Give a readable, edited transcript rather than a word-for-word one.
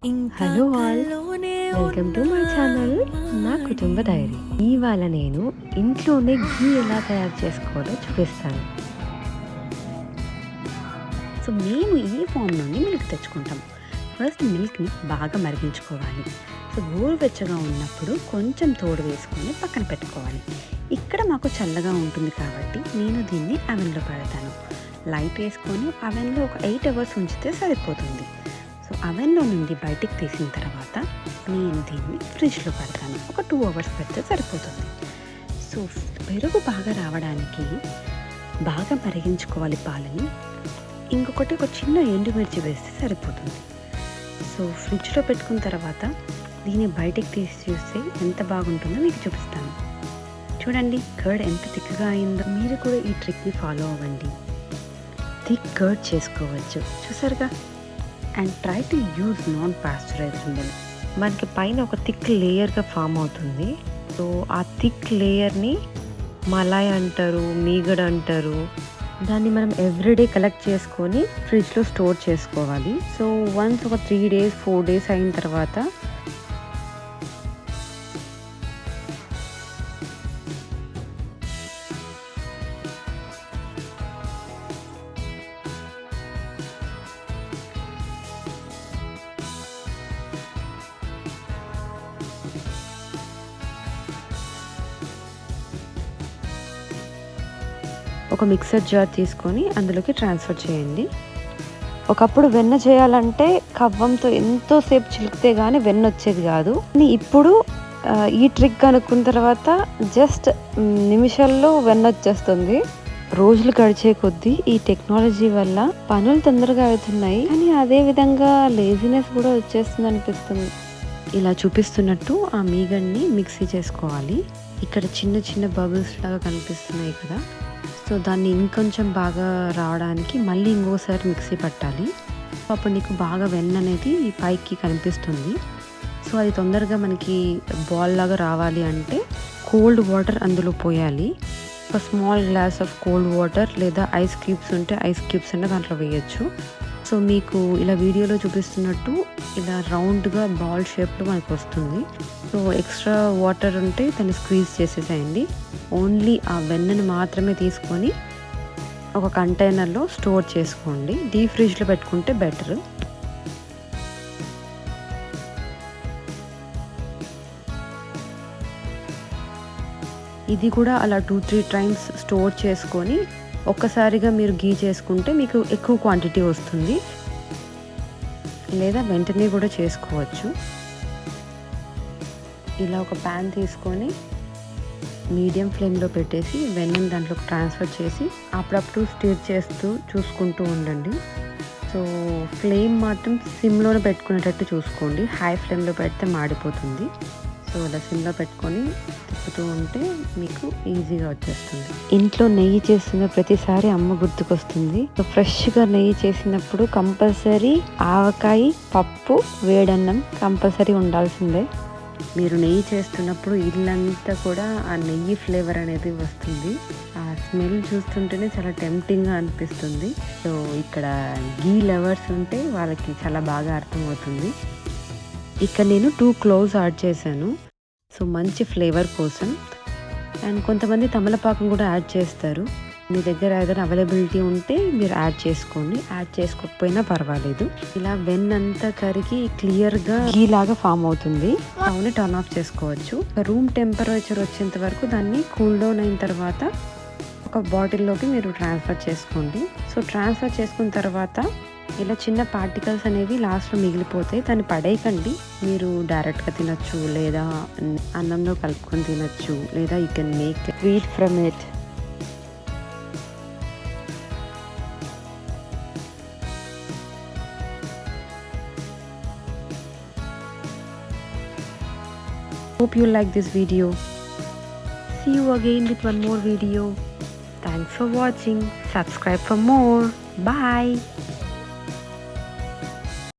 Hello all, welcome to my channel నా కుటుంబ dairy. ఇవాళ నేను ఇంట్లోనే ఘీ ఎలా తయారు చేసుకోవాలో చూపిస్తాను. సో మేము ఈ ఫామ్ నుండి మిల్క్ తెచ్చుకుంటాం. ఫస్ట్ మిల్క్ని బాగా మరిగించుకోవాలి. సో గోరువెచ్చగా ఉన్నప్పుడు కొంచెం తోడు వేసుకొని పక్కన పెట్టుకోవాలి. ఇక్కడ మాకు చల్లగా ఉంటుంది కాబట్టి నేను దీన్ని అవెన్లో పెడతాను. లైట్ వేసుకొని అవెన్లో ఒక 8 అవర్స్ ఉంచితే సరిపోతుంది. సో అవెన్లో నుండి బయటికి తీసిన తర్వాత నేను దీన్ని ఫ్రిడ్జ్లో పెడతాను. ఒక 2 అవర్స్ పెడితే సరిపోతుంది. సో పెరుగు బాగా రావడానికి బాగా మరిగించుకోవాలి పాలని. ఇంకొకటి ఒక చిన్న ఎండుమిర్చి వేస్తే సరిపోతుంది. సో ఫ్రిడ్జ్లో పెట్టుకున్న తర్వాత దీన్ని బయటికి తీసి చూస్తే ఎంత బాగుంటుందో మీకు చూపిస్తాను. చూడండి కర్డ్ ఎంత థిక్గా అయిందో. మీరు కూడా ఈ ట్రిక్ని ఫాలో అవ్వండి. థిక్ కర్డ్ చేసుకోవచ్చు, చూసారుగా. And try to use non pasteurised milk. మనకి పైన ఒక థిక్ లేయర్గా ఫామ్ అవుతుంది. సో ఆ థిక్ లేయర్ని మలాయ్ అంటారు, మీగడ అంటారు. దాన్ని మనం ఎవ్రీడే కలెక్ట్ చేసుకొని ఫ్రిడ్జ్లో స్టోర్ చేసుకోవాలి. సో వన్స్ ఒక 3 days 4 days అయిన తర్వాత ఒక మిక్సర్ జార్ తీసుకొని అందులోకి ట్రాన్స్ఫర్ చేయండి. ఒకప్పుడు వెన్న చేయాలంటే కవ్వంతో ఎంతోసేపు చిలికితే కానీ వెన్న వచ్చేది కాదు. ఇప్పుడు ఈ ట్రిక్ కనుక్కున్న తర్వాత జస్ట్ నిమిషాల్లో వెన్న వచ్చేస్తుంది. రోజులు గడిచే కొద్దీ ఈ టెక్నాలజీ వల్ల పనులు తొందరగా అవుతున్నాయి, కానీ అదే విధంగా లేజినెస్ కూడా వచ్చేస్తుంది అనిపిస్తుంది. ఇలా చూపిస్తున్నట్టు ఆ మీగడ్ని మిక్సీ చేసుకోవాలి. ఇక్కడ చిన్న చిన్న బబుల్స్ లాగా కనిపిస్తున్నాయి కదా. సో దాన్ని ఇంకొంచెం బాగా రావడానికి మళ్ళీ ఇంకోసారి మిక్సీ పట్టాలి. అప్పుడు నీకు బాగా వెన్న అనేది పైకి కనిపిస్తుంది. సో అది తొందరగా మనకి బాల్ లాగా రావాలి అంటే కోల్డ్ వాటర్ అందులో పోయాలి. ఒక small glass of cold water లేదా ఐస్ క్యూబ్స్ ఉంటే ఐస్ క్యూబ్స్ అన్న దాంట్లో వేయచ్చు. సో మీకు ఇలా వీడియోలో చూపిస్తున్నట్టు ఇలా రౌండ్గా బాల్ షేప్లో మనకు వస్తుంది. సో ఎక్స్ట్రా వాటర్ ఉంటే దాన్ని స్క్వీజ్ చేసేసేయండి. ఓన్లీ ఆ వెన్నను మాత్రమే తీసుకొని ఒక కంటైనర్లో స్టోర్ చేసుకోండి. డీప్ ఫ్రిడ్జ్లో పెట్టుకుంటే బెటర్. ఇది కూడా అలా 2-3 times స్టోర్ చేసుకొని ఒక్కసారిగా మీరు గీ చేసుకుంటే మీకు ఎక్కువ క్వాంటిటీ వస్తుంది. లేదా వెంటనే కూడా చేసుకోవచ్చు. ఇలా ఒక ప్యాన్ తీసుకొని మీడియం ఫ్లేమ్లో పెట్టేసి వెన్నను దాంట్లోకి ట్రాన్స్ఫర్ చేసి అప్పుడప్పుడు స్టిర్ చేస్తూ చూసుకుంటూ ఉండండి. సో ఫ్లేమ్ మాత్రం సిమ్లోనే పెట్టుకునేటట్టు చూసుకోండి. హై ఫ్లేమ్లో పెడితే మాడిపోతుంది. సో అలా సిమ్లో పెట్టుకొని తిప్పుతూ ఉంటే మీకు ఈజీగా వచ్చేస్తుంది. ఇంట్లో నెయ్యి చేస్తున్న ప్రతిసారి అమ్మ గుర్తుకొస్తుంది. సో ఫ్రెష్గా నెయ్యి చేసినప్పుడు కంపల్సరీ ఆవకాయ, పప్పు, వేడన్నం కంపల్సరీ ఉండాల్సిందే. మీరు నెయ్యి చేస్తున్నప్పుడు ఇల్లంతా కూడా ఆ నెయ్యి ఫ్లేవర్ అనేది వస్తుంది. ఆ స్మెల్ చూస్తుంటేనే చాలా టెంప్టింగ్గా అనిపిస్తుంది. సో ఇక్కడ గీ లవర్స్ ఉంటే వాళ్ళకి చాలా బాగా అర్థమవుతుంది. ఇక్కడ నేను 2 cloves యాడ్ చేశాను. సో మంచి ఫ్లేవర్ కోసం. అండ్ కొంతమంది తమలపాకం కూడా యాడ్ చేస్తారు. మీ దగ్గర ఏదైనా అవైలబిలిటీ ఉంటే మీరు యాడ్ చేసుకోండి. యాడ్ చేసుకోకపోయినా పర్వాలేదు. ఇలా వెన్నంతా కరిగి క్లియర్గా ఘీ లాగా ఫామ్ అవుతుంది. అవును, టర్న్ ఆఫ్ చేసుకోవచ్చు. రూమ్ టెంపరేచర్ వచ్చేంత వరకు దాన్ని కూల్ డౌన్ అయిన తర్వాత ఒక బాటిల్లోకి మీరు ట్రాన్స్ఫర్ చేసుకోండి. సో ట్రాన్స్ఫర్ చేసుకున్న తర్వాత ఇలా చిన్న పార్టికల్స్ అనేవి లాస్ట్లో మిగిలిపోతాయి. దాన్ని పడేయకండి. మీరు డైరెక్ట్గా తినచ్చు, లేదా అన్నంలో కలుపుకొని తినచ్చు, లేదా you can make sweet from it. Hope you like this video. See you again with one more video. Thanks for watching. Subscribe for more. Bye.